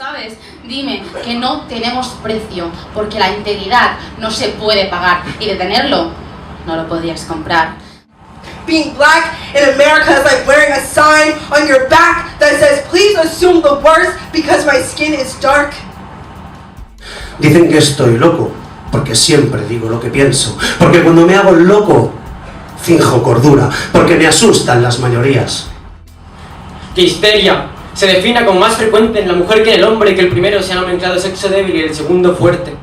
¿sabes? Dime que no tenemos precio, porque la integridad no se puede pagar, y de tenerlo, no lo podrías comprar. Being black in America is like wearing a sign on your back that says, please assume the worst because my skin is dark. Dicen que estoy loco, porque siempre digo lo que pienso, porque cuando me hago loco, finjo cordura, porque me asustan las mayorías. Que histeria se defina como más frecuente en la mujer que en el hombre, y que el primero se ha nomenclado sexo débil y el segundo fuerte.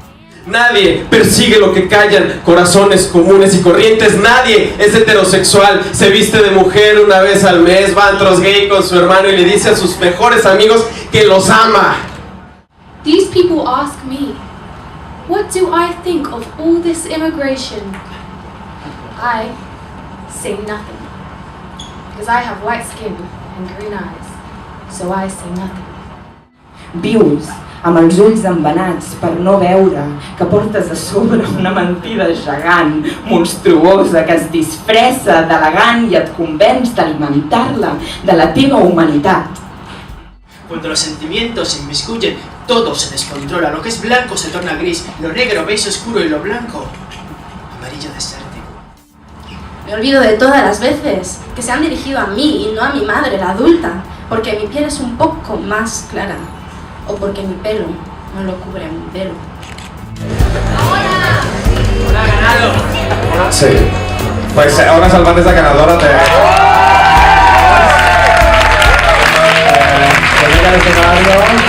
Nadie persigue lo que callan corazones comunes y corrientes. Nadie es heterosexual, se viste de mujer una vez al mes, va a antros gay con su hermano y le dice a sus mejores amigos que los ama. These people ask me, what do I think of all this immigration? I say nothing, because I have white skin and green eyes, so I say nothing. Vius amb els ulls embenats per no veure que portes a sobre una mentida gegant, monstruosa, que es disfressa d'elegant i et convenç d'alimentar-la de la teva humanitat. Cuando los sentimientos se inmiscuyen, todo se descontrola. Lo que es blanco se torna gris, lo negro beige oscuro y lo blanco amarillo desértico. Me olvido de todas las veces que se han dirigido a mí y no a mi madre, la adulta, porque mi piel es un poco más clara, o porque mi pelo no lo cubre mi pelo. ¡Hola, ganado! Sí, pues ahora Salvat es la ganadora de... Venga al escenario.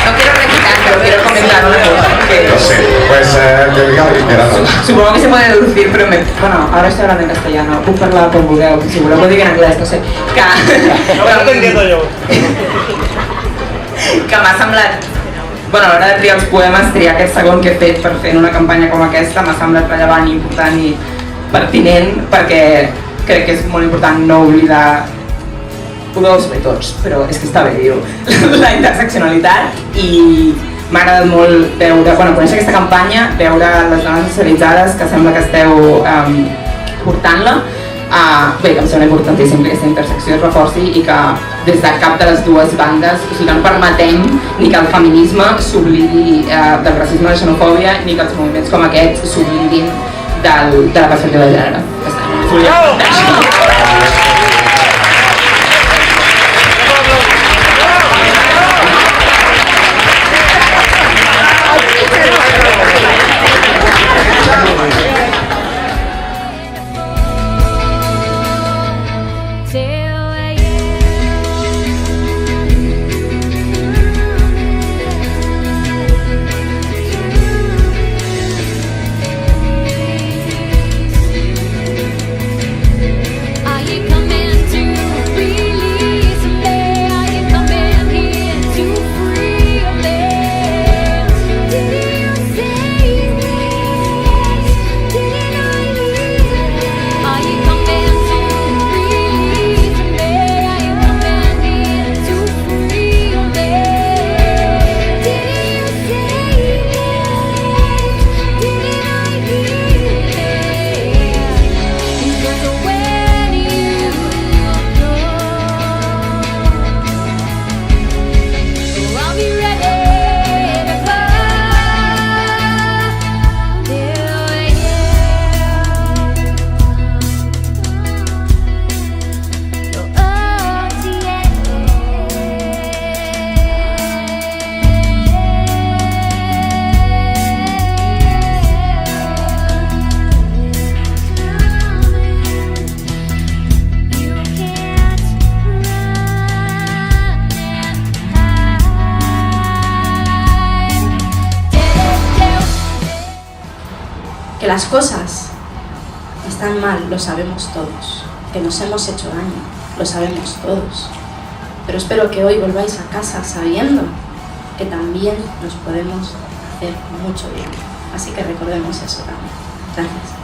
No quiero recitar, pero quiero comentar una cosa. No sé, pues que diga la primera. Supongo que se puede deducir, pero bueno, ahora estoy hablando en castellano, puc parlar com vulgueu, si voleu ho dic en anglès, no sé. No ho entiendo yo. Que m'ha semblat, bueno, a l'hora de triar els poemes, triar aquest segon que he fet per fer una campanya com aquesta m'ha semblat rellevant i important i pertinent, perquè crec que és molt important no oblidar, ho deu saber tots, però és que està bé dir-ho, la interseccionalitat, i m'ha agradat molt veure, bueno, conèixer aquesta campanya, veure les dones socialitzades que sembla que esteu portant-la. Bé, que em sembla importantíssim que aquesta intersecció es reforci i que des de cap de les dues bandes, o sigui, no permetem ni que el feminisme s'oblidi del racisme i la xenofòbia, ni que els moviments com aquests s'oblidin de la perspectiva de gènere. las cosas están mal, lo sabemos todos. Que nos hemos hecho daño, lo sabemos todos. Pero espero que hoy volváis a casa sabiendo que también nos podemos hacer mucho bien. Así que recordemos eso también. Gracias.